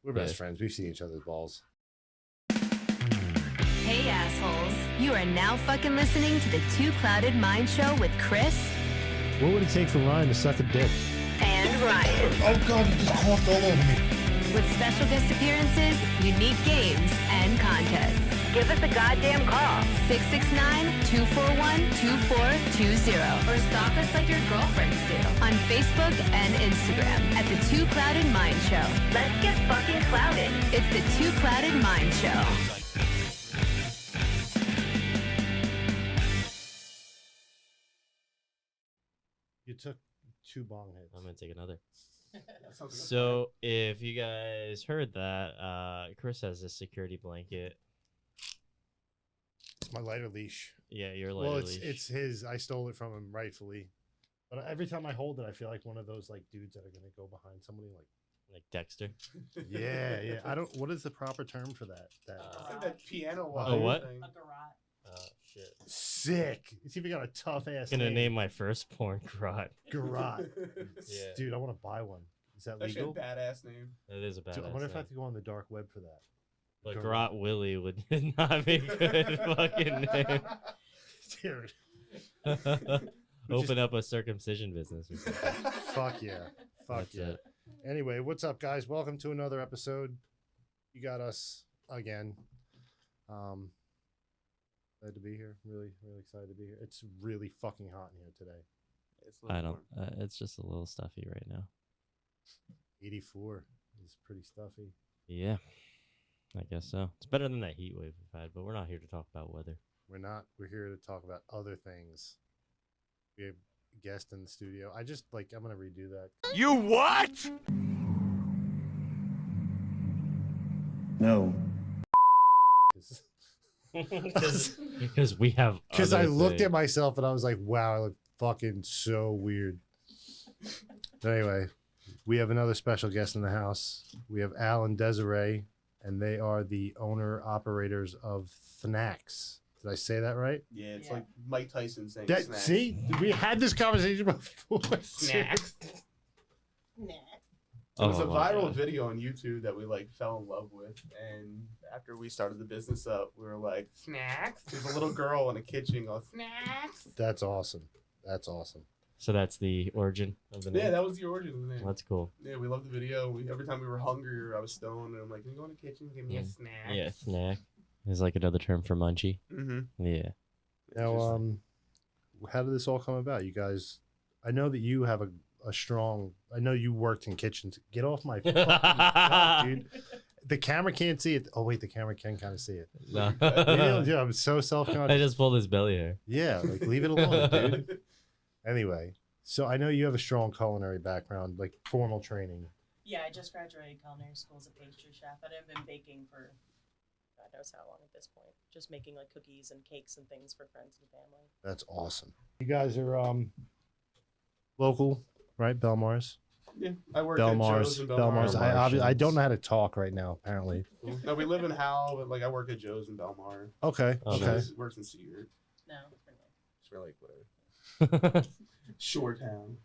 We're best friends. We've seen each other's balls. Hey, assholes. You are now fucking listening to the Two Clouded Mind Show with Kris What would it take for Ryan to suck a dick? and Ryan. Oh God, you just coughed all over me. With special guest appearances, unique games, and contests. Give us a goddamn call. 669-241-2420. Or stalk us like your girlfriends do. On Facebook and Instagram at the Two Clouded Mind Show. Let's get fucking clouded. It's the Two Clouded Mind Show. You took 2 bong hits. I'm gonna take another. Like So if you guys heard that, Kris has a security blanket. It's my lighter leash. Yeah, your Well, lighter leash. it's his. I stole it from him rightfully. But every time I hold it, I feel like one of those like dudes that are gonna go behind somebody. Like, Dexter. yeah. I don't. What is the proper term for that? It's like that piano Oh, what? thing. A garrote. Oh shit. Sick. It's even got a tough ass. I'm gonna name my first porn garage. Garage. Yeah. Dude, I want to buy one. Is that That's a legal? badass name. That is a bad. Dude, I wonder if I have to go on the dark web for that. But Garage. Garot Willie would not be a good fucking name. Dude. Open up a circumcision business or something. Fuck yeah. Fuck That's yeah. it. Anyway, what's up, guys? Welcome to another episode. You got us again. Glad to be here. Really, really excited to be here. It's really fucking hot in here today. It's a little I don't. warm. It's just a little stuffy right now. 84 is pretty stuffy. Yeah, I guess so. It's better than that heat wave we've had, but we're not here to talk about weather. We're not. We're here to talk about other things. We have a guest in the studio. I'm going to redo that. You what? No. Because we have. Because I other looked at things. myself and I was like, wow, I look fucking so weird. But anyway, we have another special guest in the house. We have Al and Desiree, and they are the owner-operators of Thnacks. Did I say that right? Yeah, it's Yeah. like Mike Tyson saying That, snacks. see? We had this conversation before. Snacks. Nah. It was Oh a my viral God. video on YouTube that we like fell in love with, and after we started the business up, we were like, snacks. There's a little girl in a kitchen going, snacks. That's awesome. That's awesome. So that's the origin of the name. Yeah, that was the origin of the name. That's cool. Yeah, we loved the video. Every time we were hungry or I was stoned, and I'm like, can you go in the kitchen, give me a snack? Yeah, snack is like another term for munchie. Mm-hmm. Yeah. Now, how did this all come about? You guys, I know that you have a strong, I know you worked in kitchens. Get off my fucking stuff, dude. The camera can't see it. Oh, wait, the camera can kind of see it. No. Yeah, I'm so I self-conscious. just pulled his belly hair. Yeah, like leave it alone, dude. Anyway, so I know you have a strong culinary background, like formal training. Yeah, I just graduated culinary school as a pastry chef, and I've been baking for God knows how long at this point. Just making like cookies and cakes and things for friends and family. That's awesome. You guys are local, right? Belmars. Yeah, I work at Joe's in Belmars. Belmar. I don't know how to talk right now, apparently. No, we live in Howell, but like I work at Joe's in Belmar. Okay, Oh, okay. nice. Works in Cedar. No, it's really It's really whatever. Shore town.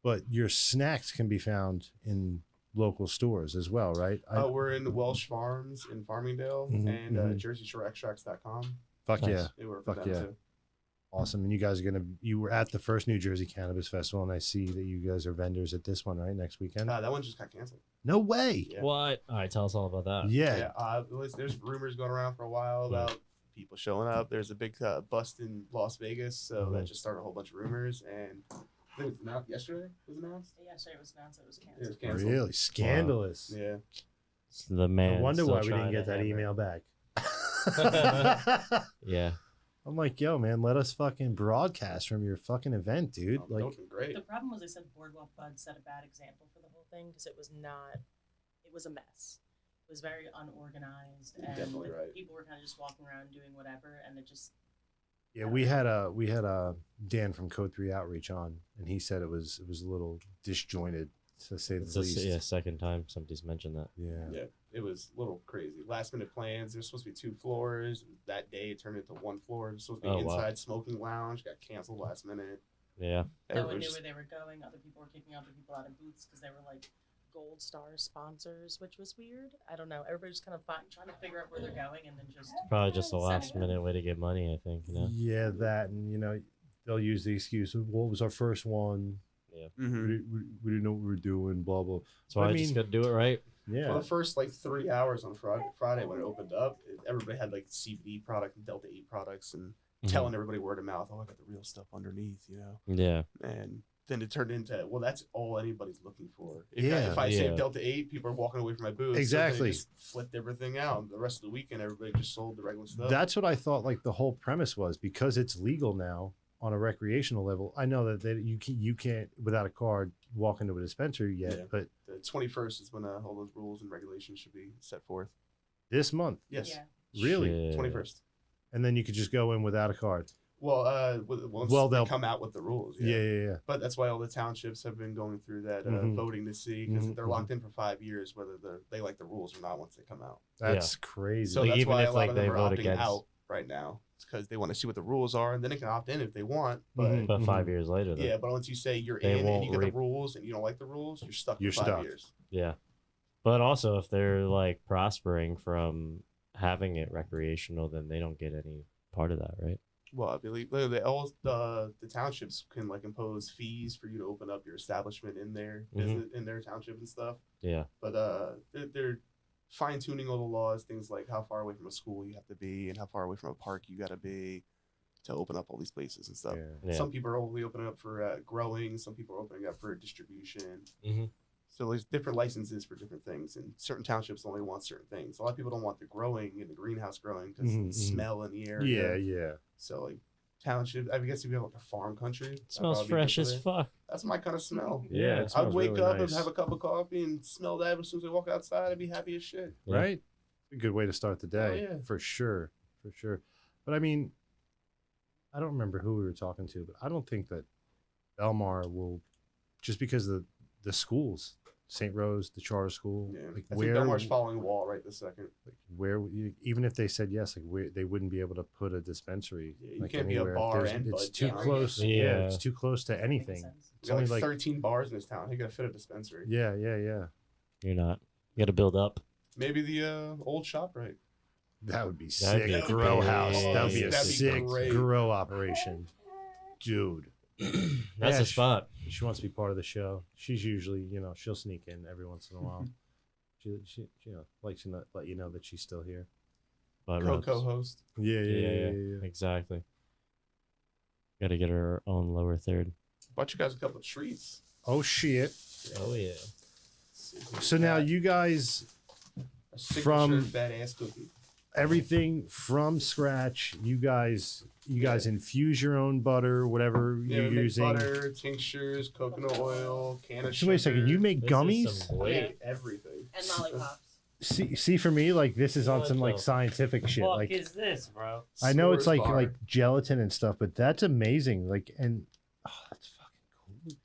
But your snacks can be found in local stores as well, right? We're in Welsh Farms in Farmingdale Mhm, and mhm. JerseyShoreExtracts.com. Fuck Nice. yeah. They work for Fuck them yeah. too. Awesome. And you guys are you were at the first New Jersey Cannabis Festival, and I see that you guys are vendors at this one, right? Next weekend? That one just got canceled. No way. Yeah. What? All right, tell us all about that. Yeah. There's rumors going around for a while about people showing up. There's a big bust in Las Vegas, so that just started a whole bunch of rumors. And I think it was announced yesterday. It was announced. Yeah, sorry, it was announced that it was It was canceled. canceled. Really? Scandalous. Yeah. It's the man. I wonder still why we didn't trying get to that hammer. email back. Yeah. I'm like, yo, man, let us fucking broadcast from your fucking event, dude. That Like, would've been great. The problem was they said Boardwalk Bud set a bad example for the whole thing because it was not. It was a mess. It was very unorganized, and Definitely the right. people were kind of just walking around doing whatever, and it just. yeah, we had a Dan from Code 3 Outreach on, and he said it was a little disjointed, to say the It's the least. second time somebody's mentioned that. Yeah. Yeah, it was a little crazy. Last minute plans. There's supposed to be 2 floors. That day it turned into 1 floor. It was supposed to be Oh, wow. inside smoking lounge. Got canceled last minute. Yeah. No one Everybody knew just- where they were going. Other people were kicking other people out of booths because they were like Gold Star sponsors, which was weird. I don't know. Everybody's kind of trying to figure out where they're going, and then just Probably just a Send last it. minute way to get money, I think. You know. Yeah, that, and they'll use the excuse of what was our first one. Mm-hmm. We didn't know what we were doing. Blah blah. So I mean, just got to do it right. Yeah. Well, the first like 3 hours on Friday when it opened up, everybody had like CBD product and Delta 8 products and telling everybody word of mouth, oh, I got the real stuff underneath, Yeah. And then it turned into, well, that's all anybody's looking for. Yeah. If I say Yeah. Delta 8, people are walking away from my booth. Exactly. So they just flipped everything out. The rest of the weekend, everybody just sold the regular stuff. That's what I thought. Like the whole premise was because it's legal now on a recreational level. I know that you can't without a card walk into a dispensary yet, Yeah. but The 21st is when all those rules and regulations should be set forth. this month, Yes, yeah. really, Shit. 21st. and then you could just go in without a card. Well, once Well, they they'll come out with the rules. Yeah. But that's why all the townships have been going through that Mhm. voting to see, because Mhm, they're locked in for 5 years, whether they like the rules or not once they come out. That's crazy. So Like, that's even why if, a lot like, of them they are vote opting against- out right now. It's because they want to see what the rules are, and then they can opt in if they want. But Mhm. But 5 years later, though. yeah, but once you say you're They in and won't you get reap- the rules and you don't like the rules, you're stuck You're for 5 stuck. years. Yeah. But also, if they're like prospering from having it recreational, then they don't get any part of that, right? Well, I believe all the townships can like impose fees for you to open up your establishment in their business, in their township and stuff. Yeah. But they're fine tuning all the laws, things like how far away from a school you have to be and how far away from a park you got to be to open up all these places and stuff. Yeah. Some people are only opening up for growing. Some people are opening up for distribution. Mhm. So there's different licenses for different things, and certain townships only want certain things. A lot of people don't want the growing and the greenhouse growing because Mhm, the smell in the Yeah, area. yeah. So like township, I guess if you have like a farm country, It smells that'd probably be fresh good as for it. fuck. That's my kind of smell. Yeah, it I'd smells wake really up nice. and have a cup of coffee and smell that as soon as I walk outside. I'd be happy as shit. Yeah. Right? A good way to start the day, yeah. for sure. But I mean, I don't remember who we were talking to, but I don't think that Belmar will, just because of the schools, St. Rose, the charter school, Yeah, like I where, think Belmar's following the wall right this second. even if they said yes, like where they wouldn't be able to put a dispensary. Yeah, you like can't be a anywhere. bar There's- and it's bud too down. close. Yeah, Yeah. it's too close to Makes anything. sense. It's We got only like like 13 bars in this town. He got to fit a dispensary. yeah. You're not. You got to build up. Maybe the old shop, right? That would be That'd sick. be Grow big. house. That would be a That'd be sick great. grow operation, dude. That's Yeah, a spot. She wants to be part of the show. She's usually, she'll sneak in every once in a while. she likes to let you know that she's still here. But Co-host. Yeah. Exactly. Got to get her own lower third. Bought you guys a couple of treats. Oh shit! Oh yeah. So now you guys, A signature from- badass cookie. everything from scratch. You guys infuse your own butter, whatever Yeah, you're we make using. butter, tinctures, coconut oil, can of So wait a second. sugar. You make This is gummies? some We weight. make everything. And lollipops. See, for me, like this is on What some like the scientific shit. Fuck Like is this, bro? I know it's S'mores like bar. gelatin and stuff, but that's amazing. Like, and that's fucking cool.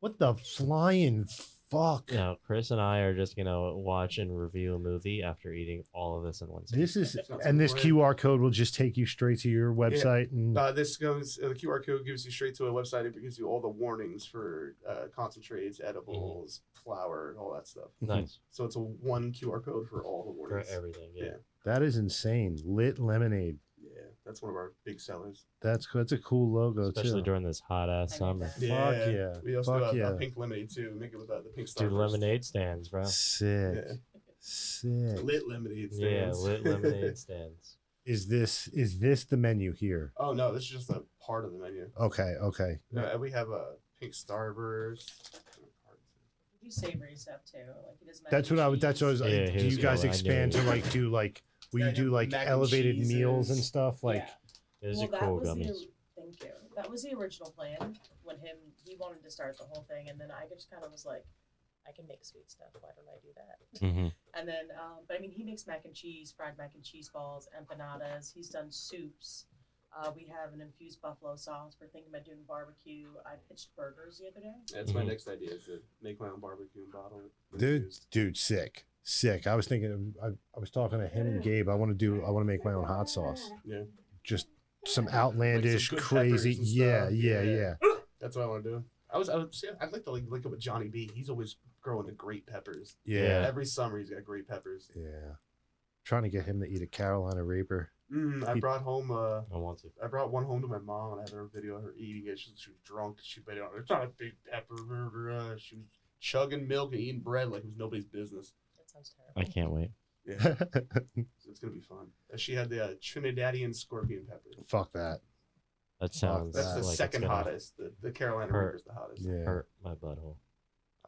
What the flying fuck? You know, Chris and I are just gonna watch and review a movie after eating all of this in one sitting. This is, That's not and this something QR code will just take you straight to your website. And This goes. The QR code gives you straight to a website. It gives you all the warnings for concentrates, edibles, flour, all that stuff. Nice So it's a one QR code for all the for warnings. everything. Yeah. Yeah. that is insane. Lit lemonade. Yeah, that's one of our big sellers. That's a cool logo Especially too. during this hot ass I summer. like Fuck yeah. We also Fuck do yeah. a pink lemonade too. Make it with the pink Do Starburst. lemonade stands, bro. Sick. Yeah. Sick. Lit lemonade Yeah, stands. lit lemonade stands. Is this the menu here? Oh no, this is just a part of the menu. Okay. We have a pink Starburst. We do savory stuff too. Like it doesn't matter. That's what I was. That's what I was. Yeah, do here's you guys what I expand knew. to like do like? Will Yeah, you do like mac and elevated meals and cheeses. stuff? Like Yeah. Those Well, are that cool was gummies. Thank you. That was the original plan when he wanted to start the whole thing, and then I just kind of was like, I can make sweet stuff. Why don't I do that? Mm-hmm. And then, but I mean, he makes mac and cheese, fried mac and cheese balls, empanadas. He's done soups. We have an infused buffalo sauce. We're thinking about doing barbecue. I pitched burgers the other day. That's my Mhm. next idea is to make my own barbecue and bottle it. dude, sick. I was thinking. I was talking to him and Gabe. I want to make my own hot sauce. Yeah. Just some outlandish, good crazy. peppers and Yeah, stuff. yeah. Yeah. That's what I want to do. I'd like to link up with Johnny B. He's always growing the great peppers. Yeah. Every summer he's got great peppers. Yeah. Trying to get him to eat a Carolina Reaper. I brought home I want to. I brought one home to my mom, and I have a video of her eating it. She was drunk. She put it on. It's not a big pepper. She was chugging milk and eating bread like it was nobody's business. That sounds I terrible. can't wait. Yeah, so it's gonna be fun. And she had the Trinidadian scorpion pepper. Fuck that. That sounds That's the like it's second gonna hottest. The Carolina hurt. Reaper's the hottest. Yeah. hurt my butthole.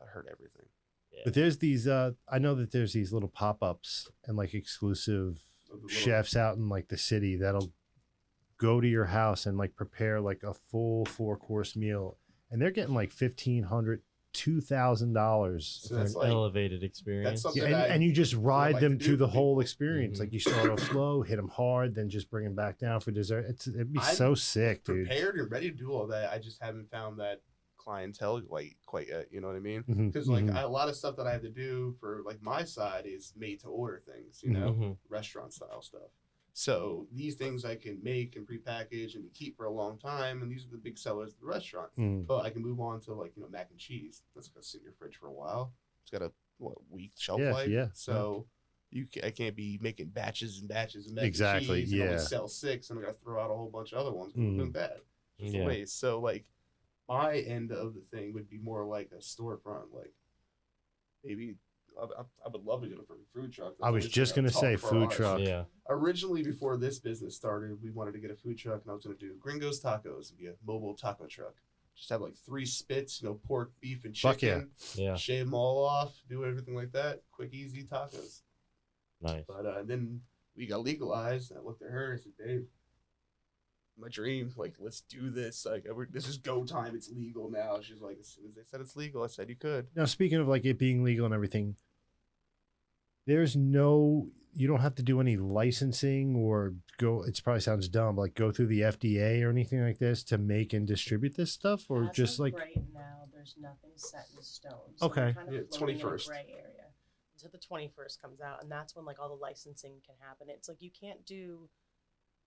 I heard everything. Yeah. But there's these I know that there's these little pop-ups and like exclusive The little- chefs out in like the city that'll go to your house and like prepare like a full 4-course meal, and they're getting like $1,500, $2,000. So For that's an like elevated experience. something Yeah, and you just ride like them to do through the for whole people. experience. Mhm. Like you start off slow, hit them hard, then just bring them back down for dessert. It'd be I'm so sick, dude. prepared and ready to do all that. I just haven't found that clientele quite yet. You know what I mean? Mhm, Because like mhm. a lot of stuff that I have to do for like my side is made to order things. You know, Mhm. restaurant style stuff. So these things I can make and prepackage and keep for a long time, and these are the big sellers at the restaurant. Mm. But I can move on to like mac and cheese. That's gonna sit in your fridge for a while. It's got a week shelf Yeah, life. yeah, So I can't be making batches and batches of mac Exactly, and cheese and yeah. only sell 6, and I got to throw out a whole bunch of other ones. Mm. It's been bad. Just a Yeah. waste. So like my end of the thing would be more like a storefront. Like maybe I would love to get a freaking food truck. I was That's just always gonna say talk for food ours. truck. Yeah. Originally, before this business started, we wanted to get a food truck, and I was going to do Gringo's Tacos, and be a mobile taco truck. Just have like 3 spits, pork, beef, and chicken. Fuck yeah. Yeah. Shave them all off, do everything like that. Quick, easy tacos. Nice. But then we got legalized, and I looked at her and I said, Dave, my dream, like, let's do this. Like, this is go time. It's legal now. She's like, as soon as they said it's legal, I said you could. Now, speaking of like it being legal and everything, you don't have to do any licensing or go. It probably sounds dumb, like go through the FDA or anything like this to make and distribute this stuff, or As just of like right now, there's nothing set in stone. So Okay. we're kind of Yeah, floating in a 21st. gray area. Until the 21st comes out, and that's when like all the licensing can happen. It's like you can't do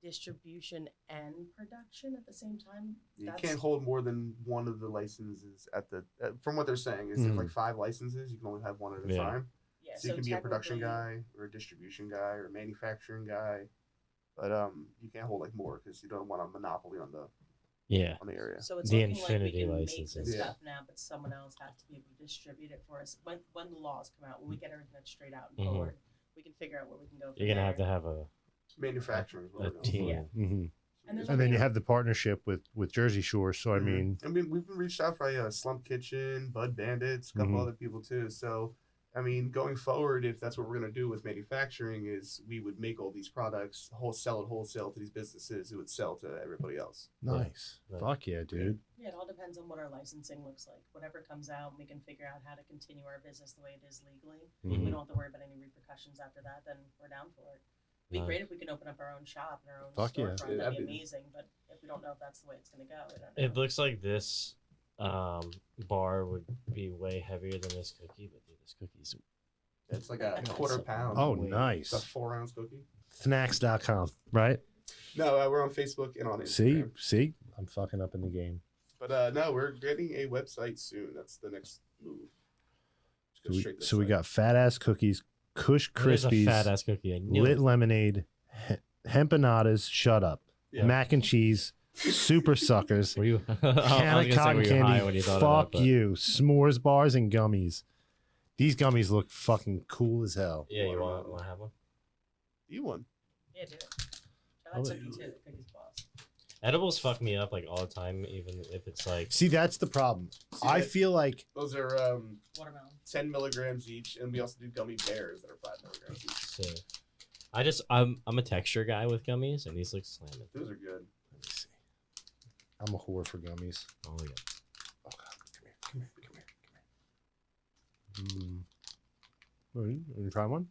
distribution and production at the same time. You can't hold more than one of the licenses at the. From what they're saying, is there's Mhm. like 5 licenses. You can only have one at a Yeah. time. Yeah, So you can be a production technically- guy or a distribution guy or a manufacturing guy, but you can't hold like more because you don't want a monopoly on the Yeah. area. So it's The looking infinity like we can licenses. make this Yeah. stuff now, but someone else has to be able to distribute it for us. When the laws come out, when we get everything that's straight out and Mhm. forward, we can figure out where we can go. From You're gonna have there. to have a Manufacturing is what we're going team. for. Yeah. Mhm. And there's and then you only- have the partnership with Jersey Shore. So I Mhm. mean, I mean, we've been reached out by Slump Kitchen, Bud Bandits, a couple Mhm. other people too. So, I mean, going forward, if that's what we're gonna do with manufacturing, is we would make all these products, wholesale to these businesses who would sell to everybody else. nice. Nice. Fuck yeah, dude. Yeah, it all depends on what our licensing looks like. Whatever comes out, we can figure out how to continue our business the way it is legally. Mhm. We don't have to worry about any repercussions after that. Then we're down for it. It'd be Nice. great if we could open up our own shop and our own Fuck yeah. storefront. Yeah, That'd be that'd be- amazing. But if we don't know if that's the way it's going to go, we don't know. It looks like this bar would be way heavier than this cookie, but dude, this cookie's It's like a Yeah, quarter it's- pound. Oh, Wait. nice. It's a 4-ounce cookie. Thnacks.com, right? No, we're on Facebook and on Instagram. See, I'm fucking up in the game. But no, we're getting a website soon. That's the next move. Just go straight to the So we site. got fat ass cookies, Kush There's a Krispies, fat ass cookie. I knew lit it. lemonade, hempanadas. Shut up. Yeah. Mac and cheese, super suckers, Were you? can of cotton were you high candy. when you thought Fuck of that, but- you. S'mores bars and gummies. These gummies look fucking cool as hell. Yeah, you Watermelon. want to have one? You won. Yeah, do it. I Oh, like wait. cookie too. The cookie's boss. Edibles fuck me up like all the time, even if it's like See, that's the problem. See, I that- feel like Those are Watermelon. 10 milligrams each, and we also do gummy bears that are 5 milligrams each. so. I'm a texture guy with gummies, and these look slamming. Those are good. let me see. I'm a whore for gummies. Oh yeah. Oh god, come here. Oh, you try one?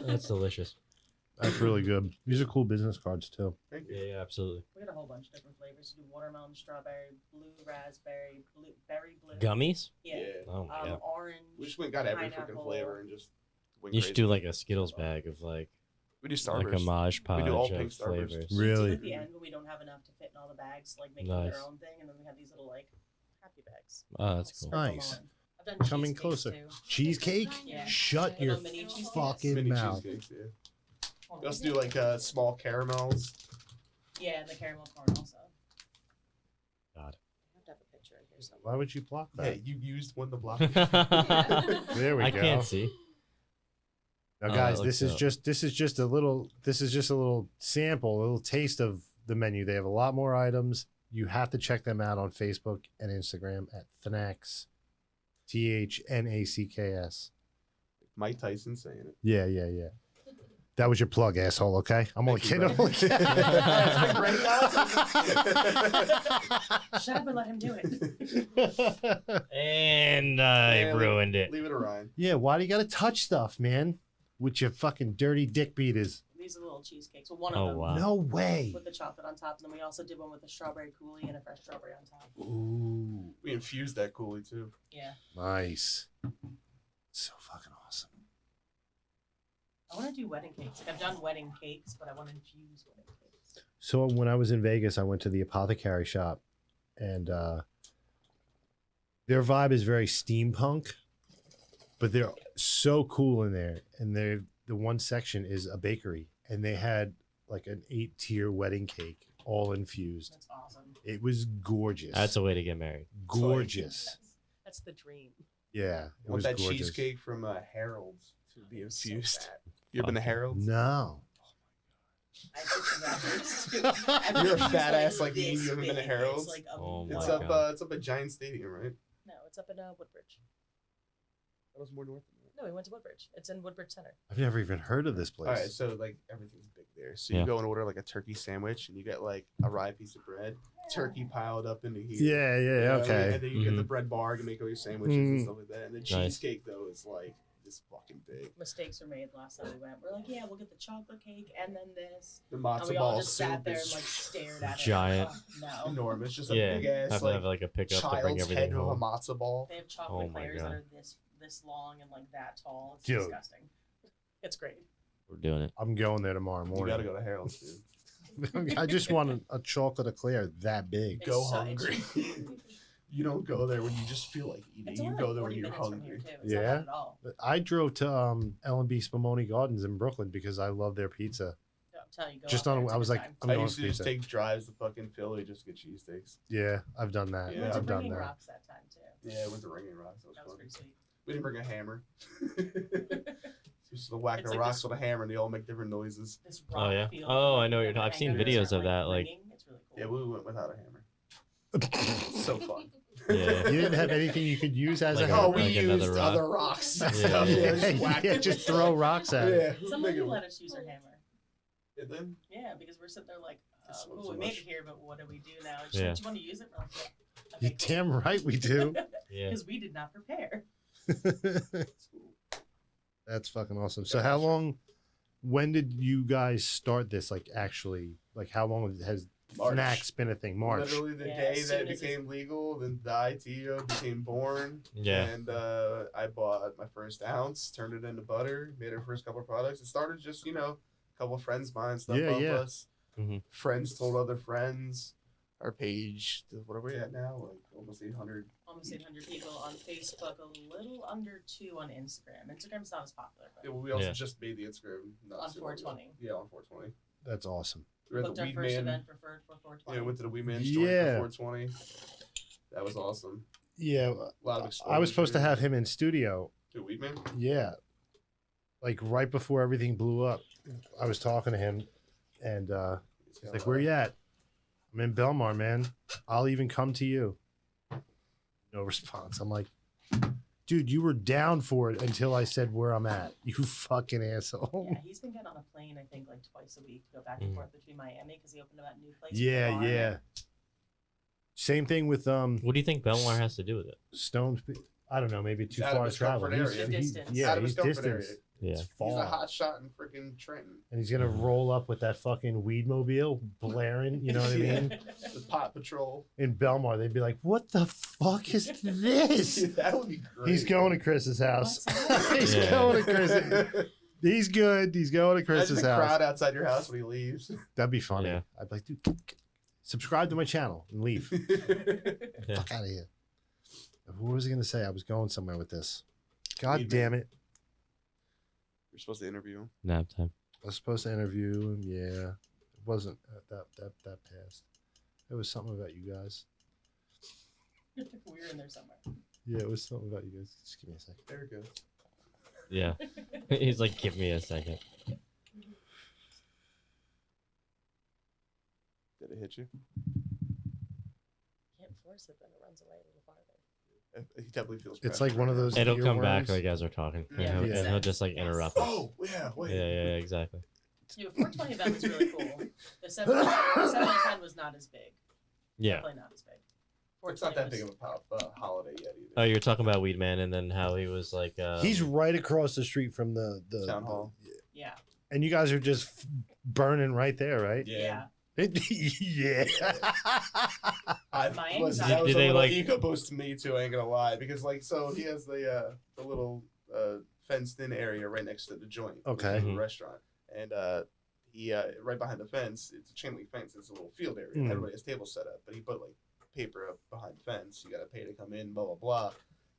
That's delicious. That's really good. These are cool business cards too. Thank you. Yeah, yeah, absolutely. We got a whole bunch of different flavors. We do watermelon, strawberry, blue raspberry, berry blue. Gummies? Yeah. Yeah. Oh my god. Orange. We just went and got every freaking pineapple. flavor and just went You crazy. should do like a Skittles bag of like We do a Starburst. Mod Podge all of pink Starburst. flavors. We do Really? at the end when we don't have enough to fit in all the bags, like making Nice. their own thing, and then we have these little like happy bags. Oh, that's cool. Sprinkle Nice. them on. I've done Coming cheesecakes, closer. too. Cheesecake? Yeah. Shut Little your mini cheesecakes. fucking Mini mouth. cheesecakes, yeah. Hold We on. also do like small caramels. Yeah, and the caramel corn also. God. I have to have a picture in here somewhere. Why would you block Yeah, that? you used one to block. There we I go. can't see. Now, Oh, guys, that this looks is dope. just a little sample, a little taste of the menu. They have a lot more items. You have to check them out on Facebook and Instagram at Thnacks, Thnacks. Mike Tyson saying it. Yeah. That was your plug, asshole. Okay, I'm only Thank you, kidding. brother. Shut up and let him do it. And I Yeah, ruined it. Leave it around. Yeah, why do you gotta touch stuff, man? With your fucking dirty dick beaters. These are the little cheesecakes. Well, one Oh, of them wow. No way. with the chocolate on top, and then we also did one with a strawberry coulis and a fresh strawberry on top. Ooh, We infused that coolie too. Yeah. nice. So fucking awesome. I want to do wedding cakes. Like I've done wedding cakes, but I want to infuse wedding cakes. So when I was in Vegas, I went to the apothecary shop, and their vibe is very steampunk, but they're so cool in there. And the one section is a bakery, and they had like an 8-tier wedding cake, all infused. That's awesome. It was gorgeous. That's a way to get married. gorgeous. That's the dream. Yeah, it Want was that gorgeous. cheesecake from Harold's to be So infused. bad. You ever been to Harold's? No. I picture that first, too. Everything You're a is, fat ass like me, this you haven't been to big. Harold's? It's like a Oh my It's God. up. It's up at Giant Stadium, right? No, it's up in Woodbridge. That was more north than that. No, we went to Woodbridge. It's in Woodbridge Center. I've never even heard of this place. All right, so like everything's big there. So Yeah. you go and order like a turkey sandwich, and you get like a rye piece of bread, turkey piled up into here. Yeah, You know what I mean? okay. And then you get the Mhm. bread bar, you can make all your sandwiches and Mhm. stuff like that. And the Nice. cheesecake though is like this fucking big. Mistakes were made last time we went. We're like, yeah, we'll get the chocolate cake and then this. The And matzo we all ball just sat soup there and is like stared at Giant. it. Oh, no. enormous. Just a Yeah, big ass have to have like a pickup to bring child's everything head of a home. matzo ball. They have chocolate Oh my layers God. that are this long and like that tall. It's Dude. disgusting. It's great. We're doing it. I'm going there tomorrow You morning. gotta go to Harold's, dude. I just want a chocolate eclair that big. It's Go so- hungry. You don't go there when you just feel like eating. It's You only go like there 40 when you're minutes from here, hungry. too. It's Yeah? not bad at all. I drove to L&B Spumoni Gardens in Brooklyn because I love their pizza. No, I'm telling you, go Just out on, there and I take was your like, time. I'm I going used for to just pizza. take drives to fucking Philly just to get cheesesteaks. Yeah, I've done that. We Yeah, went to I've done Ringing that. Rocks that time too. Yeah, I went to Ringing Rocks. That was That was fun. pretty sweet. We didn't bring a hammer. Just the whack It's the like rocks this- with a hammer, and they all make different noises. This Oh, rock yeah? field Oh, where I know what you're you talking- I've hang seen out and videos start, of that, like- ringing. It's really cool. Yeah, we went without a hammer. So fun. Yeah. You didn't have anything you could use as Like a a- Oh, hammer? we like another used rock. other rocks. and Yeah, stuff. yeah. Just whack Yeah, it. just throw rocks at it. Yeah. Some of you let us use our hammer. And then Yeah, because we're sitting there like, Just cool, so we made much. it here, but what do we do now? And she's Yeah. like, do you want to use it? We're like, yeah. You damn right we do. Yeah. Because we did not prepare. That's fucking awesome. So how long, when did you guys start this? Like actually, like how long has March. Thnacks been a thing? March. Literally the Yeah, day as soon that as became legal, then the ITO became born. Yeah. And I bought my first ounce, turned it into butter, made our first couple of products. It started just, a couple of friends buying stuff Yeah, off yeah. us. Mhm. Friends told other friends. Our page, what are we at now? Like almost 800. Almost 800 people on Facebook, a little under 2 on Instagram. Instagram's not as popular, Yeah, but well, we also Yeah. just made the Instagram. not On too long ago. 420. Yeah, on 420. That's awesome. We were at booked the our Weed first Man. event for 420. Yeah, went to the Weed Man joint Yeah. for 420. That was awesome. Yeah, A lot of exposure. I was supposed to have him in studio. The Weed Man? Yeah, like right before everything blew up, I was talking to him, and he's like, "Where you at?" I'm in Belmar, man. I'll even come to you. No response. I'm like, dude, you were down for it until I said where I'm at. You fucking asshole. Yeah, he's been getting on a plane, I think, like twice a week to go back and Mhm. forth between Miami because he opened up that new place. Yeah, for yeah. Same thing with What do you think Belmar has to do with it? Stones. I don't know. Maybe too He's out far of to his travel. comfort area. Distance. Yeah, Out of his he's comfort distance. area. Yeah. It's He's far. a hot shot in freaking Trenton. And he's gonna roll up with that fucking weed mobile blaring. You know what I Yeah. mean? The Pot Patrol. In Belmar, they'd be like, "What the fuck is this?" That would be great. He's going to Chris's house. He's Yeah. going to Chris. He's good. He's going to Imagine Chris's the house. crowd outside your house when he leaves. That'd be funny. Yeah. I'd be like, dude, subscribe to my channel and leave. Yeah. Fuck out of here. What was I gonna say? I was going somewhere with this. God Weed damn man. it! You're supposed to interview him. Nap time. I was supposed to interview him. Yeah, it wasn't that passed. It was something about you guys. We're in there somewhere. Yeah, it was something about you guys. Just give me a second. There it goes. Yeah. He's like, give me a second. Did it hit you? Can't force it, then it runs away a little farther. He definitely feels. It's pressure. like one of those. It'll come back earworms. like as we're talking. Yeah, and, makes and he'll sense. just like Yes. interrupt us. Oh yeah, wait. Yeah, exactly. Yeah, the 420 event was really cool. The 710 was not as big. Yeah. Definitely not as big. It's not that 420 big of a holiday yet either. Oh, you're talking about Weed Man and then how he was like. He's right across the street from the Town hall. Yeah. and you guys are just burning right there, right? Yeah. Yeah. My Listen, anxiety. that was Did a they, little like- ego boost to me too. I ain't gonna lie, because like so he has the little fenced-in area right next to the joint. Okay. the Mhm. restaurant, and he right behind the fence. It's a chain link fence. It's a little field area. Mm. Everybody has tables set up, but he put like paper up behind the fence. You gotta pay to come in. Blah blah blah.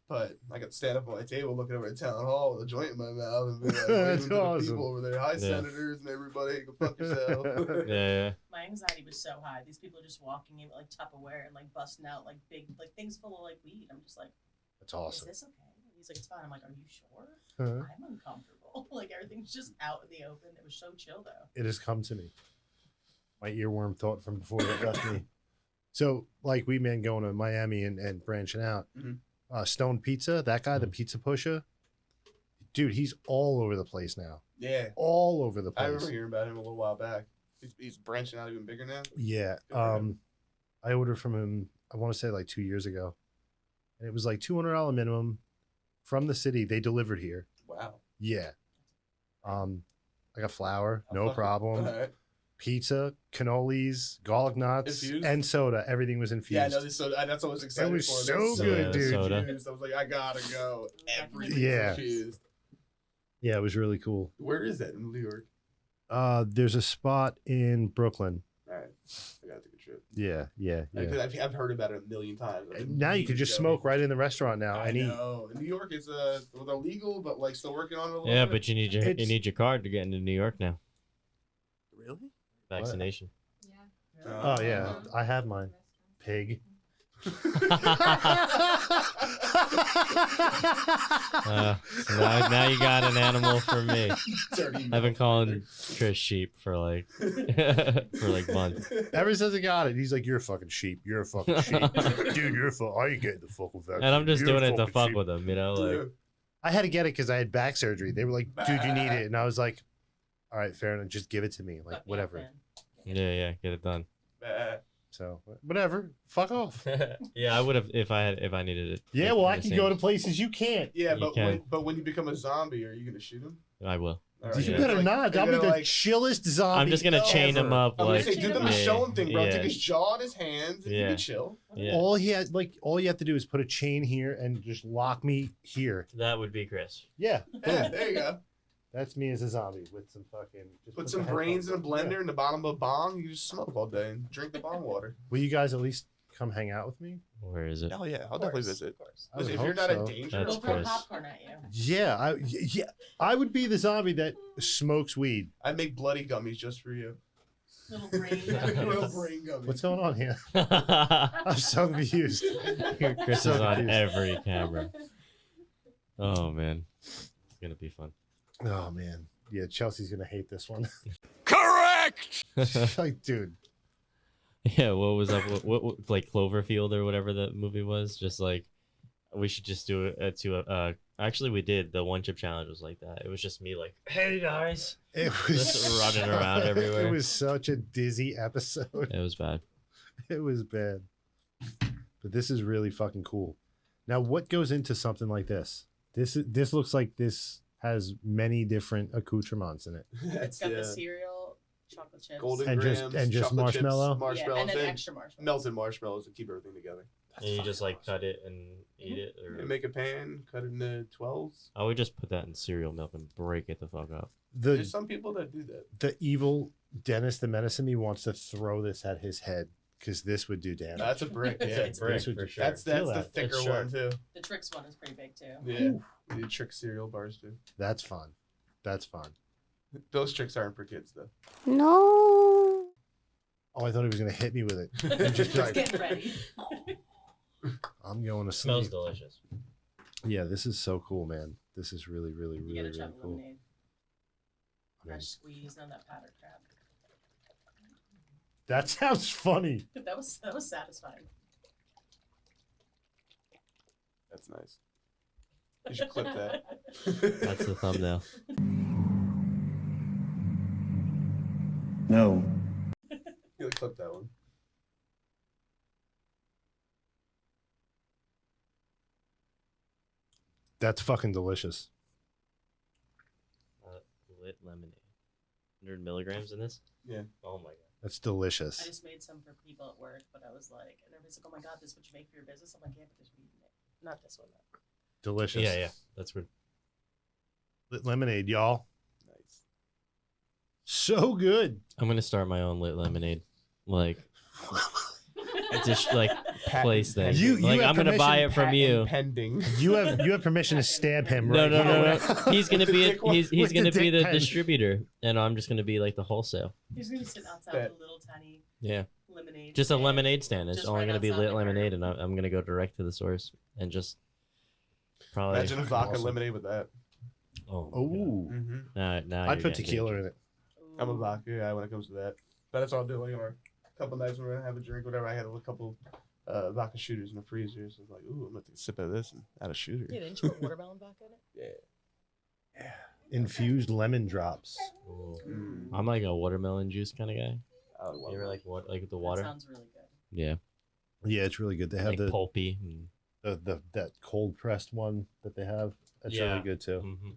But I got to stand up on my table, looking over at town hall with a joint in my mouth, and be like, That's waving to the awesome. people over there. Hi, Yeah. senators and everybody. Go fuck yourself. Yeah. My anxiety was so high. These people are just walking in with like Tupperware and like busting out like big like things full of like weed. I'm just like, That's awesome. is this okay? He's like, it's fine. I'm like, are you sure? Huh? I'm uncomfortable. Like everything's just out in the open. It was so chill though. It has come to me. My earworm thought from before it left me. So, like Weed Man going to Miami and branching out. Mhm. Stone Pizza, that guy, the pizza pusher, dude, he's all over the place now. Yeah. All over the I place. remember hearing about him a little while back. He's branching out even bigger now. Yeah. Good for him. I ordered from him, I want to say like 2 years ago. And it was like $200 minimum from the city. They delivered here. Wow. Yeah. I got flour, I'll no fucking- problem. All right. Pizza, cannolis, garlic nuts, Infused? and soda. Everything was infused. Yeah, I know this. So that's what I was excited was for. so This good, soda dude. Soda. infused. I was like, I gotta go. Everything's Yeah. infused. Yeah, it was really cool. Where is that in New York? There's a spot in Brooklyn. All right, I gotta take a trip. Yeah. I've heard about it a million times. I've been Now you meaning can to just go. smoke right in the restaurant now I and eat. know. In New York is illegal, but like still working on it a little Yeah, bit. but you need your card to get into New York now. Really? Vaccination. Oh yeah, I have mine. Pig. So now you got an animal for me. Dirty I've been mouth. calling Chris sheep for like for like months. Ever since I got it, he's like, "You're a fucking sheep. You're a fucking sheep, dude. You're a fuck. I ain't getting the fucking vaccine." And I'm just You're a doing it to fucking fuck sheep." with him, you know, like Dude. I had to get it because I had back surgery. They were like, "Dude, you need it," and I was like, "All right, fair enough. Just give it to me. Like Fuck me up, whatever." man. yeah, get it done. Bah. So whatever. Fuck off. Yeah, I would have if I needed it. Yeah, well, I can go to places you can't. Yeah, You but can. when you become a zombie, are you gonna shoot him? I will. All You Yeah. better Like, not. you're I'll be gonna, the like, chillest zombie. I'm just gonna chain him ever. up I'm gonna like say, do the Yeah. Michonne thing, bro. Yeah. Take his jaw in his hands and you Yeah. can chill. Yeah. All he had, like, all you have to do is put a chain here and just lock me here. That would be Chris. Yeah, Yeah, there you go. that's me as a zombie with some fucking. Just Put the some brains in a headphones on. blender in the bottom of a bong. You just smoke all day and drink the bong water. Will you guys at least come hang out with me? Where is it? Hell yeah, I'll Of definitely course, visit. Of course. I would Listen, if you're hope not so. in danger, That's We'll throw Chris. popcorn at you. Yeah, I would be the zombie that smokes weed. I'd make bloody gummies just for you. Little brain. Little brain gummies. What's going on here? I'm so confused. Chris So is on confused. every camera. Oh man, it's gonna be fun. Oh man, yeah, Chelsea's gonna hate this one. Correct! Like, dude, Yeah, what was up? What like Cloverfield or whatever that movie was? Just like we should just do it to Actually, we did the one chip challenge was like that. It was just me like, hey guys. it was Just running around everywhere. It was such a dizzy episode. It was bad. It was bad. But this is really fucking cool. Now, what goes into something like this? This looks like this has many different accoutrements in it. It's got the cereal, chocolate chips. Golden And just- grams, and just chocolate chips, marshmallow? Yeah, marshmallows, and then and extra marshmallows. melted marshmallows to keep everything together. And you just like cut it and eat it, or You make a pan, cut it into 12s. I would just put that in cereal milk and break it the fuck up. There's The some people that do that. the evil Dennis the Menace in me wants to throw this at his head because this would do damage. That's a brick. Yeah, It's a brick, This would for do- sure. that's Feel the that. thicker That's one sharp. too. The Tricks one is pretty big too. Yeah, we need trick cereal bars too. That's fun. That's fun. Those tricks aren't for kids though. No. Oh, I thought he was gonna hit me with it. And just Just like, getting ready. I'm going to Smells sleep. delicious. Yeah, this is so cool, man. This is really, really, You really, gotta really try cool. lemonade. I mean, Fresh squeeze, none of that powdered crap. that sounds funny. That was satisfying. that's nice. You should clip that. That's the thumbnail. No. You clip that one. That's fucking delicious. Lit lemonade. 100 milligrams in this? Yeah. Oh my god. That's I delicious. just made some for people at work, but I was like, and everybody's like, "Oh my god, this is what you make for your business?" I'm like, "Yeah, but there's weed in it. Not this one though." Delicious. Yeah, yeah. That's weird. Lit lemonade, y'all. Nice. So good. I'm gonna start my own lit lemonade. Like, just like place thing. You like, have I'm gonna buy permission, it from Patent you. Pending. You have permission to stab him No, right no, no, here. no. He's gonna be Dick one. he's With the gonna be dick the pen. distributor, and I'm just gonna be like the wholesale. He's gonna sit outside Bet. with a little tiny Yeah, lemonade. just a stand. lemonade stand. It's Just only right gonna be outside lit the lemonade, curb. and I'm gonna go direct to the source and just probably. Imagine a vodka awesome. lemonade with that. Oh, Ooh. Mm-hmm. now I'd you're put getting tequila in it. I'm a Ooh. vodka guy when it comes to that. But that's all I'll do. Like, a couple nights when we're gonna have a drink, whatever. I had a couple vodka shooters in the freezer. So I was like, ooh, I'm gonna take a sip of this and add a shooter. Yeah, didn't you put watermelon vodka in it? Yeah. Infused lemon drops. Ooh. Mm. I'm like a watermelon juice kind of guy. I would love You ever that. like what, like the That water? sounds really good. Yeah, Yeah, it's really good. They have like the pulpy. And, that cold pressed one that they have. That's Yeah. really good too. Mhm.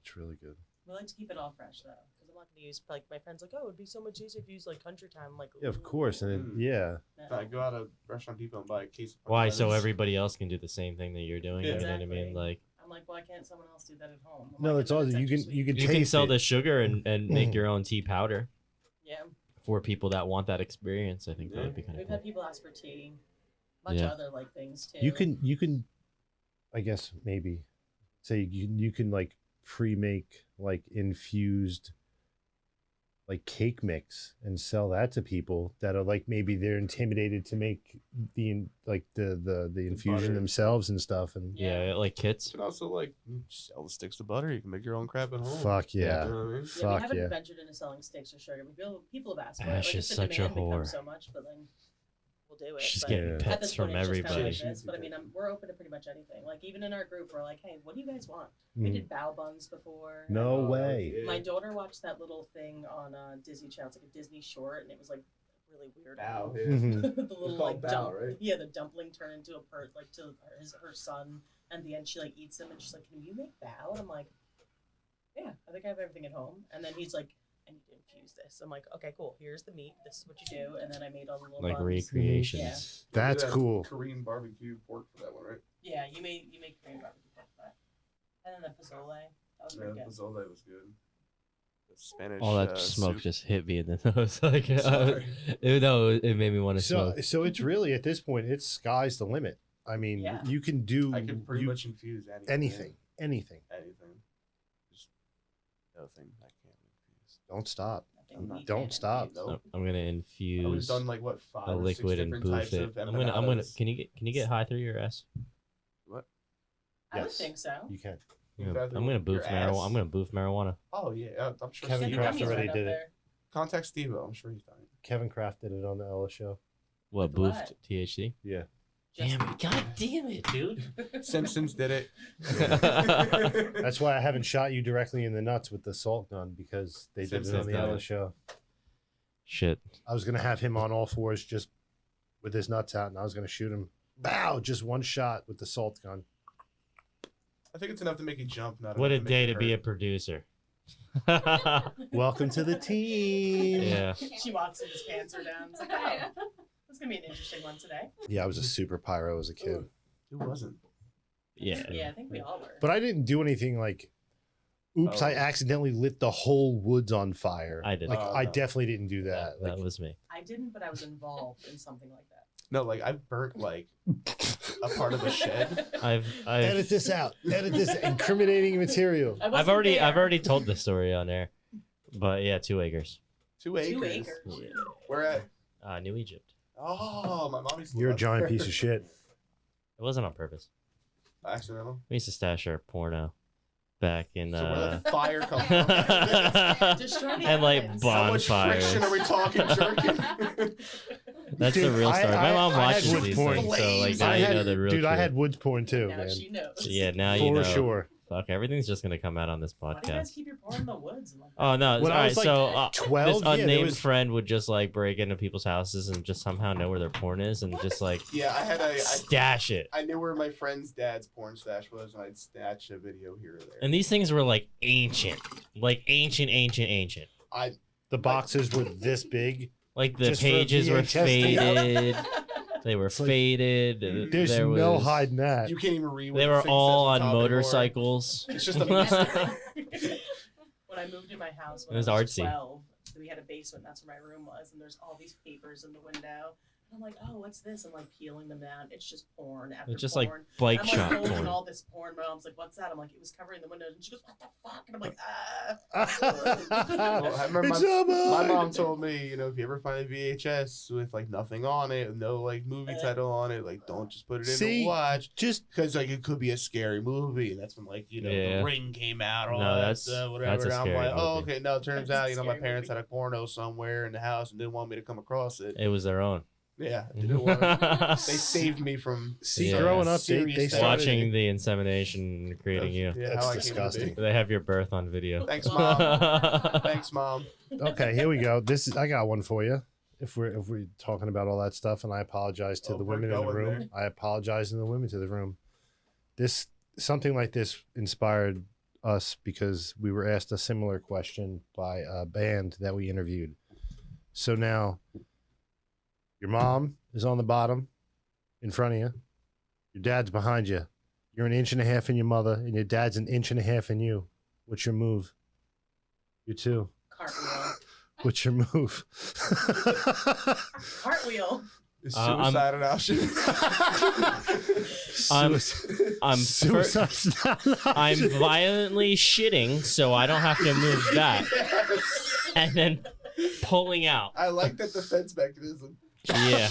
It's really good. We like to keep it all fresh though, because I'm not gonna use like my friends like, oh, it'd be so much easier if you use like Country Time. I'm like, Yeah, of ooh, course. And Mm. yeah, no. I go out of Restaurant Depot and buy a case of Why? So Pumpkin everybody else can do the same thing that you're doing. Yeah. You know what I Exactly. mean? Like I'm like, why can't someone else do that at home? I'm no, like, it's "And all then you can extra you sweet." can you taste can sell it. the sugar and make your own tea powder Yeah, for people that want that experience. I think that Yeah. would be kind of we've cool. had people ask for tea, a bunch Yeah. of other like things too. You can, I guess maybe say you can like pre-make like infused like cake mix and sell that to people that are like maybe they're intimidated to make the infusion butter. themselves and stuff and Yeah, like kits. You can also like sell the sticks of butter. You can make your own crap at home. fuck yeah. You know what I mean? Yeah, we Fuck haven't yeah. ventured into selling sticks or sugar. People have asked for Ash it. Like, is if the such a demand becomes whore. so much, but then we'll do it. She's but getting Yeah. at pets this from point, it's just kinda everybody. like this, but I mean, we're open to pretty much anything. Like even in our group, we're like, hey, what do you guys want? We Mm. did bao buns before. No Oh, way. yeah. My daughter watched that little thing on Disney Channel. It's like a Disney short, and it was like really weird. Bow, yeah. Mhm. the little called like bao, right? yeah, the dumpling turned into a like to her son, and the end she like eats them, and she's like, "Can you make bao?" And I'm like, "Yeah, I think I have everything at home." And then he's like, "I need to infuse this." I'm like, "Okay, cool. Here's the meat. This is what you do." And then I made all the little Like buns. recreations. You That's did that cool. Korean barbecue pork for that one, right? Yeah, you made Korean barbecue pork for that. And then the pozole. That was Yeah, pretty good. pozole was good. The Spanish. All that smoke soup. just hit me in the nose. Like, Sorry. it made me want to So smoke. so it's really at this point it's sky's the limit. I mean, Yeah. you can do I can pretty much infuse anything. anything. Anything. Just nothing I can't infuse. Don't stop. Nothing we Don't can stop. infuse. Nope. I'm gonna I've infuse done like what 5 a or 6 liquid and different boof types it. of I'm gonna. empanadas. Can you get high through your ass? What? I would Yes. think so. You can. You I'm got gonna your boof marijuana. ass? I'm gonna boof marijuana. Oh yeah, I'm sure. Kevin Steve Kraft does. already Right up did it. there. Contact Steve. I'm sure he's done it. Kevin Kraft did it on the Ella show. What With boofed what? THC? Yeah. Just- Damn it! God damn it, dude. Simpsons did it. That's why I haven't shot you directly in the nuts with the salt gun because they did it on Simpsons the done Ella it. show. Shit. I was gonna have him on all fours just with his nuts out, and I was gonna shoot him. Bow! Just one shot with the salt gun. I think it's enough to make you jump. Not What a enough to day make to you be a hurt. producer. Welcome to the team. Yeah. She walks in, his pants are down. It's like, oh, this is gonna be an interesting one today. Yeah, I was a super pyro as a kid, Who wasn't? Yeah. Yeah, I think we all were. but I didn't do anything like Oops, Oh. I accidentally lit the whole woods on fire. I did. Like, Oh, I no. definitely didn't do that. That Like, was me. I didn't, but I was involved in something like that. No, like I burnt like a part of a shed. I've edit this out. Edit this incriminating material. I I've wasn't already there. I've already told this story on air, but yeah, 2 acres. 2 acres. 2 acres. Yeah. Where at? New Egypt. Oh, my mom used to You're a live giant there. piece of shit. It wasn't on purpose. Accidental. We used to stash our porno back in So where did the fire come from? Destroy the and like evidence. How much bonfires. friction are we talking, jerking? That's Dude, the real story. My mom I had watches wood these porn. things, so like now I you had, know the real dude, I truth. had woods porn too, Now man. she knows. Yeah, now For you know. sure. Fuck, everything's just gonna come out on this Why do you guys podcast. keep your porn in the woods? And like Oh no! When All I right, was, like, so 12, this yeah, there unnamed was- friend would just like break into people's houses and just somehow know where their porn is and just like Yeah, I stash it. I knew where my friend's dad's porn stash was, and I'd snatch a video here or there. And these things were like ancient, ancient. The boxes were this big. Like the Just for a pages were VHS faded. They were It's like, faded. There's there no was- hiding that. You can't even read. What They the were thing all says on top anymore. motorcycles. It's just a mystery. when I moved in my house when It was I was artsy. 12, we had a basement. That's where my room was, and there's all these papers in the window. And I'm like, oh, what's this? I'm like peeling them down. It's just porn after It's just porn. like bike I'm shop like holding porn. all this porn. My mom's like, what's that? I'm like, it was covering the window. And she goes, what the fuck? And I'm like, Well, I remember It's all my mine. mom told me, you know, if you ever find a VHS with like nothing on it, no like movie title on it, like don't just put it in See? to watch, Just because like it could be a scary movie. And that's when like Yeah. The Ring came out, all No, that that's- stuff, whatever. that's a And I'm scary like, oh, movie. okay. No, it turns That's a out, you know, my scary parents movie. had a porno somewhere in the house and didn't want me to come across it. It was their own. Yeah, they didn't want. They saved me from see, Yeah. growing up, serious they things. started. Watching the insemination and creating you. Yeah, That's how I came to disgusting. be. They have your birth on video. Thanks, mom. Thanks, mom. Okay, here we go. I got one for you. If we're talking about all that stuff, and I apologize to Oh, the we're women in the going room. there. I apologize to the women to the room. Something like this inspired us because we were asked a similar question by a band that we interviewed. So now, your mom is on the bottom, in front of you. Your dad's behind you. You're 1.5 inches in your mother, and your dad's 1.5 inches in you. What's your move? You too. cartwheel. What's your move? Cartwheel. Is I'm- suicide an option? I'm Suicide's not an I'm option. violently shitting, so I don't have to move that, Yes. and then pulling out. I like that defense mechanism. Yeah,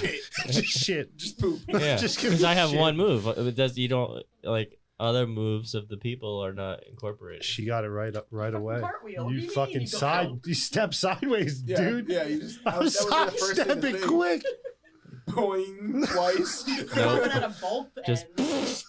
Shit. Just poop. yeah. Just give Because me I have shit. one move. It does. You don't like other moves of the people are not incorporated. She got it right Fucking away. cartwheel. What do You you mean? fucking You go side. out? You step sideways, Yeah, dude. Yeah, you just. I'm sidestepping quick. Boing twice. Nope. Coming out of both Just- ends.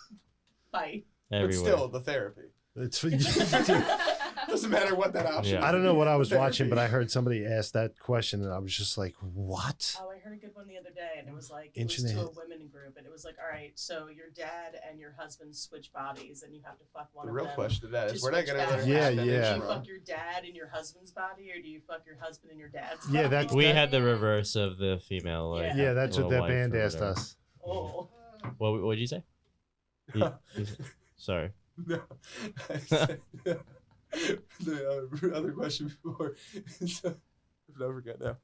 Bite. But Everywhere. still, the therapy. It's. Doesn't matter what that option. Yeah. is. I don't know what I was Therapy. watching, but I heard somebody ask that question, and I was just like, "What?" Oh, I heard a good one the other day, and it was like, it Inch was and a to a half. women group, and it was like, all right, so your dad and your husband switch bodies, and you have to fuck one The of real them. question to that is, Just where did I switch get another back. Yeah, half an yeah. inch Do you from? fuck your dad in your husband's body, or do you fuck your husband in your dad's Yeah, body? that's- We had the reverse of the female. Like, Yeah. Yeah, that's what little that wife band or asked whatever. us. Oh. What did you say? Sorry. No. I said- the other question before. I forgot now.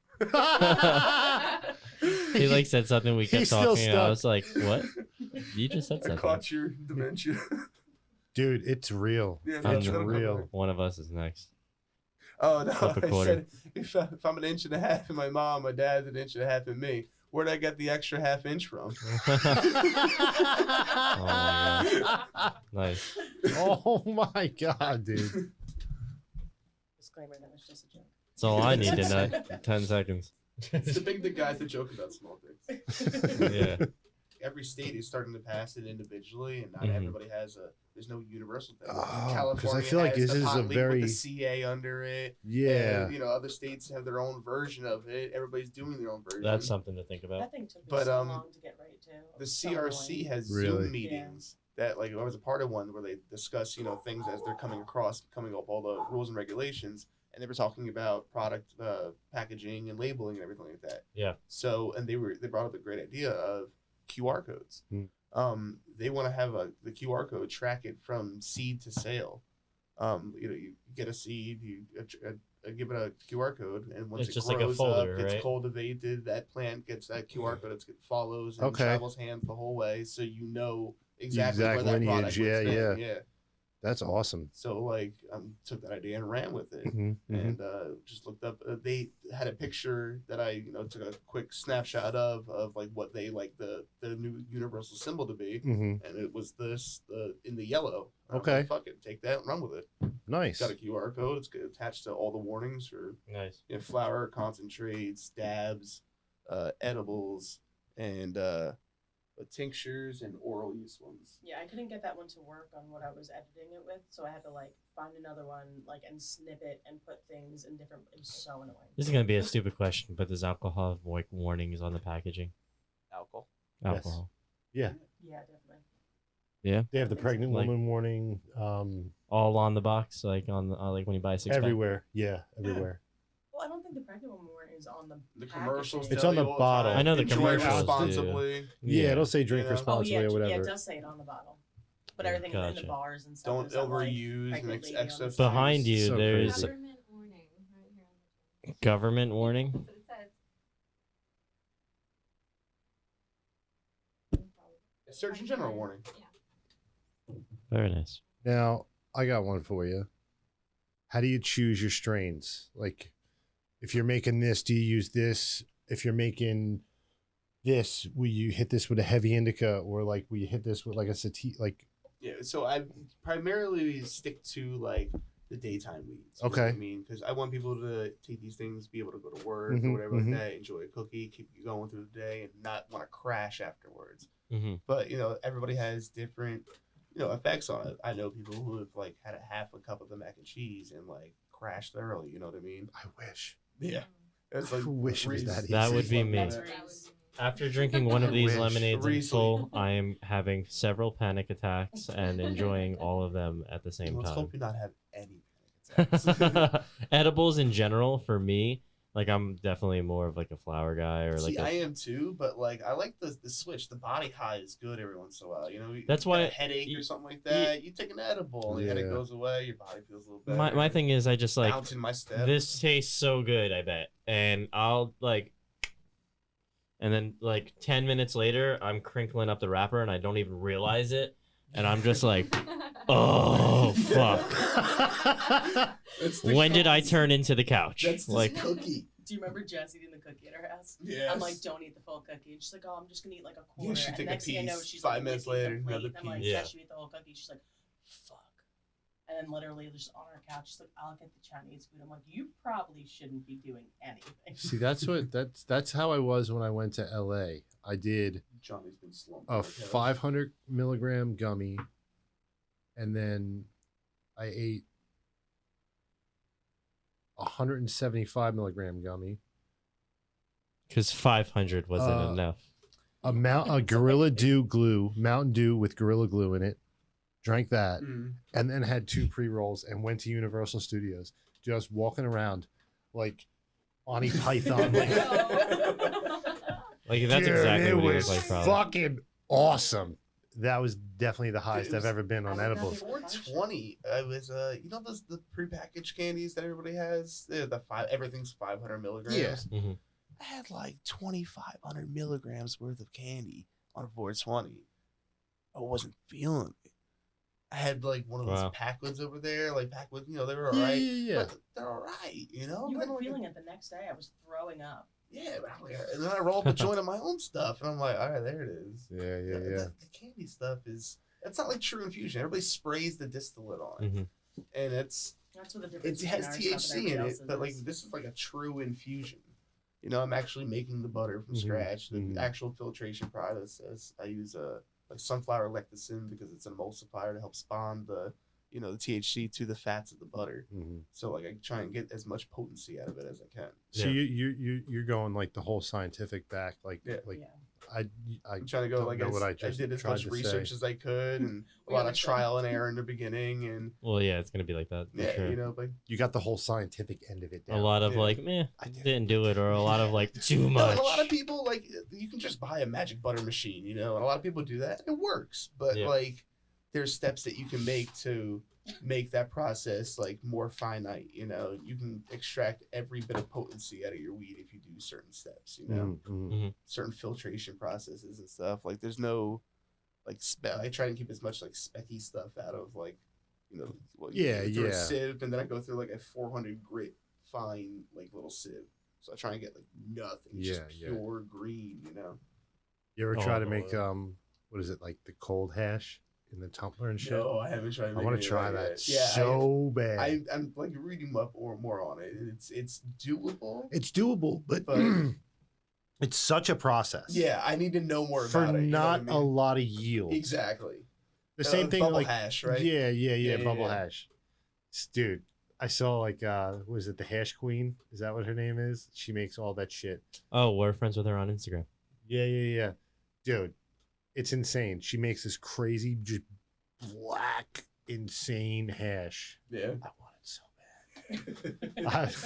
He like said something. We kept He's still talking. And I was like, "What? You just said I something." caught your dementia. Dude, it's real. Yeah, It's that'll come real. back. One of us is next. Oh no! Flip a I quarter. said if I'm 1.5 inches in my mom, my dad's 1.5 inches in me. Where'd I get the extra ½ inch from? Oh my god! Nice. Oh my god, dude. Disclaimer, that was just a joke. That's all I need to know. 10 seconds. It's the big guys that joke about small dicks. Yeah. Every state is starting to pass it individually, and not Mhm. everybody has a. There's no universal thing. Oh, 'cause I California feel like has this the is pot a league very- with the CA under it. Yeah. And, you know, other states have their own version of it. Everybody's doing their own version. That's something to think about. That thing took me But, so long to get right too. The So CRC annoying. has Really? Zoom meetings that, like, I was a part of one where they discuss, you know, things as they're coming up all the rules and regulations, and they were talking about product packaging and labeling and everything like that. Yeah. So, and they brought up the great idea of QR codes. Hmm. They want to have the QR code track it from seed to sale. You get a seed, you give it a QR code, and once It's it just like a grows folder, up, gets right? cultivated, that plant gets that QR code, it follows and Okay. travels hands the whole way, so you know exactly Exact where that lineage, product was yeah, made. Yeah. That's awesome. So like, took that idea and ran with it, Mm-hmm. and just looked up. They had a picture that I took a quick snapshot of like what they like the new universal symbol to be, Mm-hmm. and it was this in the yellow. I'm Okay. like, fuck it, take that and run with it. Nice. Got a QR code. It's attached to all the warnings for Nice. flour, concentrates, dabs, edibles, and tinctures and oral use ones. Yeah, I couldn't get that one to work on what I was editing it with, so I had to like find another one, like, and snip it and put things in different. It was so annoying. This is gonna be a stupid question, but does alcohol have like warnings on the packaging? Alcohol. Yes. Alcohol. Yeah, definitely. Yeah. They have the pregnant Like- woman warning All on the box, like on the, like when you buy a 6-pack? everywhere. Yeah, everywhere. Well, I don't think the pregnant woman warning is on The packaging. commercials. It's tell on you the all bottle. time, I know the enjoy commercials do. responsibly. Yeah, it'll say drink You know? Oh responsibly yeah, or yeah, whatever. it does say it on the bottle, but Yeah, everything in gotcha. the bars and stuff. Don't is on, like, overuse and pregnant lady on the excess. side. Behind you, So there's crazy. Government warning right here on the government warning. That's what it says. Surgeon General warning. Very nice. Now, I got one for you. How do you choose your strains? Like, if you're making this, do you use this? If you're making this, will you hit this with a heavy indica, or like will you hit this with like a sativa? Like, Yeah, so I primarily stick to like the daytime weeds. You know Okay. what I mean, because I want people to take these things, be able to go to work Mhm, or whatever mhm. like that, enjoy a cookie, keep you going through the day, and not want to crash afterwards. Mm-hmm. But everybody has different effects on it. I know people who have like had a half a cup of the mac and cheese and like crashed early. You know what I mean? I wish. Yeah. It's I like wish it was that Reese's. That would be Like me. That's that. Reese. After drinking one of I these wish. lemonades in Riesling. full, I am having several panic attacks and enjoying all of them at the same Let's time. hope you not have any panic attacks. Edibles in general, for me, like I'm definitely more of like a flower guy or like See, I am too, but like I like the switch. The body high is good every once in a while. You That's got why a headache or something like that. You take an edible, and the headache Yeah. goes away. Your body feels a little better. my thing is I just like Bounce in my step. this tastes so good, I bet. And I'll like and then like 10 minutes later I'm crinkling up the wrapper and I don't even realize it. And I'm just like, oh fuck. That's the When did I cookie. turn into the couch? That's the Like cookie. Do you remember Jess eating the cookie at her house? Yeah. I'm like, don't eat the full cookie. And she's like, oh, I'm just gonna eat like a quarter. Yeah, she and take a next thing I know, piece. she's 5 like, minutes licking later, the plate. another I'm like, piece. yeah, Yeah. she ate the whole cookie. She's like, fuck. And then literally just on her couch, she's like, I'll get the Chinese food. I'm like, you probably shouldn't be doing anything. See, that's how I was when I went to LA. I did Johnny's been slumped. a 500 milligram gummy, and then I ate 175 milligram gummy. because 500 wasn't Uh, enough. A Gorilla Dew glue, Mountain Dew with Gorilla Glue in it. Drank that, Mm. and then had 2 pre-rolls and went to Universal Studios. Just walking around like Monty Python. Like, Like that's dude, exactly it what it was was like. Probably. fucking awesome. That was definitely the highest It I've was- ever been on I would edibles. never- 420. I was those the prepackaged candies that everybody has. Everything's 500 milligrams. Yeah. Mhm. I had like 2,500 milligrams worth of candy on 420. I wasn't feeling it. I had like one of those Wow. Packwoods over there, like Packwoods, they were Yeah, alright. yeah. But they're alright, You Kinda weren't like feeling it the next day. I was throwing up. Yeah, but I'm like, and then I roll up a joint of my own stuff, and I'm like, all right, there it is. Yeah, The candy stuff it's not like true infusion. Everybody sprays the distillate on it, Mhm. and it's That's what the it difference has between our stuff and THC in everybody it, but like else's this is like a true infusion. I'm actually making the butter from Mhm, scratch. The mhm. actual filtration process, I use like sunflower lecithin because it's an emulsifier to help spawn the the THC to the fats of the butter. Mhm. So like I try and get as much potency out of it as I can. So Yeah. you're going like the whole scientific back, like Yeah. like Yeah. I I'm trying to go don't like know what I I just did as tried much to research say. as I could and a We lot of understand. trial and error in the beginning and Well, yeah, it's gonna be like that. For yeah, sure. but you got the whole scientific end of it down. A lot of Yeah. like, meh, I did. didn't do it, or a lot of like too No, much. and a lot of people like you can just buy a magic butter machine, and a lot of people do that. It works, but Yeah. like there's steps that you can make to make that process like more finite. You know, you can extract every bit of potency out of your weed if you do certain steps. You know, certain filtration processes and stuff. Like there's no like I try to keep as much like specky stuff out of like, you know, through a sieve, and then I go through like a 400 grit fine like little sieve. So I try and get like nothing, just pure green. You know. You ever try to make what is it, like the cold hash in the tumbler and shit? No, I haven't tried. I want to try that bad. I'm like reading up more on it. It's doable. It's doable, but it's such a process. Yeah, I need to know more about it. For not a lot of yield. Exactly. The same thing bubble like hash, right? Yeah, bubble hash. Dude, I saw like what is it, the Hash Queen? Is that what her name is? She makes all that shit. Oh, we're friends with her on Instagram. Yeah. Dude, it's insane. She makes this crazy, just black, insane hash. Yeah. I want it so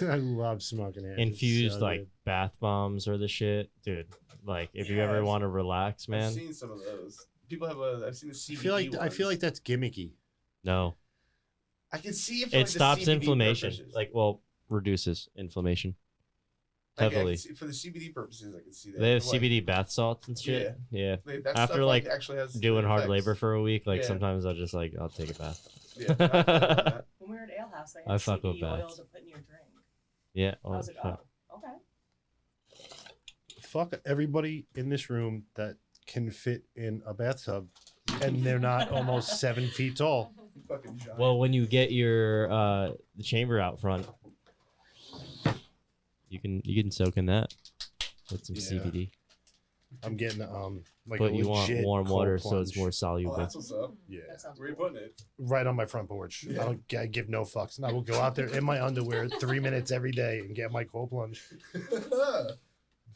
bad. I love smoking hash. Infused like bath bombs or the shit, dude. Like if you ever want to relax, man. I've seen some of those. People have I've seen the CBD I feel like that's gimmicky. No. I can see if it stops inflammation. Like, well, reduces inflammation. Heavily. For the CBD purposes, I can see that. They have CBD bath salts and shit. Yeah. After like actually has doing hard effects. labor for a week, like sometimes I'll just like I'll take a bath. Yeah. When we were at Ale House, they had I fuck with CBD oil baths. to put in your drink. Yeah. I was like, oh, okay. Fuck everybody in this room that can fit in a bathtub, and they're not almost 7 feet tall. Fucking giant. Well, when you get your the chamber out front, you can soak in that with some CBD. I'm getting like But a you want legit warm cold water so plunge it's more soluble. Oh, that's what's up. Yeah. That sounds Where you cool. putting it? Right on my front porch. I give no fucks, and I will go out there in my underwear 3 minutes every day and get my cold plunge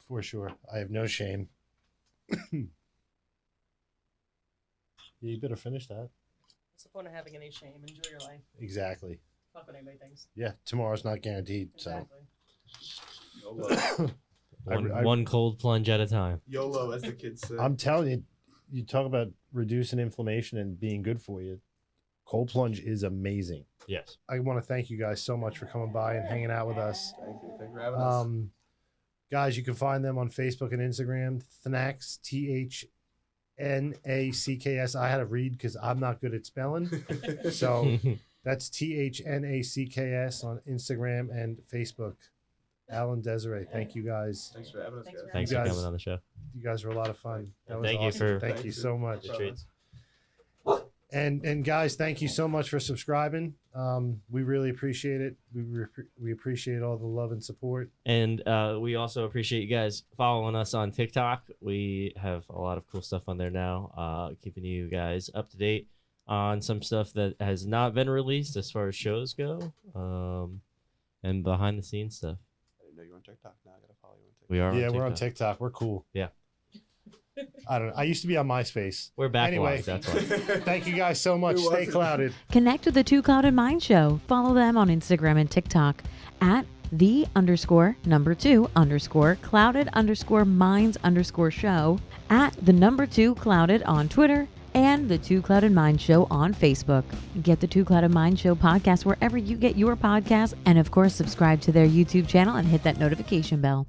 for sure. I have no shame. You better finish that. What's the point of having any shame? Enjoy your life. Exactly. Fuck what anybody thinks. Yeah, tomorrow's not guaranteed. Exactly. So One cold plunge at a time. YOLO, as the kids say. I'm telling you, you talk about reducing inflammation and being good for you. Cold plunge is amazing. Yes. I want to thank you guys so much for coming by and hanging out with us. Thank you. Thank you for having us. Guys, you can find them on Facebook and Instagram. Thnacks, Thnacks. I had to read because I'm not good at spelling. So that's Thnacks on Instagram and Facebook. Alan, Desiree, thank you guys. Thanks for having us, guys. Thanks for coming on the show. You guys were a lot of fun. That was Thank you awesome. for Thank you so much. the treats. And guys, thank you so much for subscribing. We really appreciate it. We appreciate all the love and support. And we also appreciate you guys following us on TikTok. We have a lot of cool stuff on there now, keeping you guys up to date on some stuff that has not been released as far as shows go, and behind the scenes stuff. I didn't know you were on TikTok. Now I gotta follow you on TikTok. We are. Yeah, on we're on TikTok. TikTok. We're cool. Yeah. I don't know. I used to be on MySpace. We're back Anyway. live, that's why. Thank you guys so much. Who Stay wasn't? clouded. Connect with the Two Clouded Mind Show. Follow them on Instagram and TikTok at @the_2_clouded_minds_show, at @2clouded on Twitter, and the Two Clouded Mind Show on Facebook. Get the Two Clouded Mind Show podcast wherever you get your podcasts, and of course subscribe to their YouTube channel and hit that notification bell.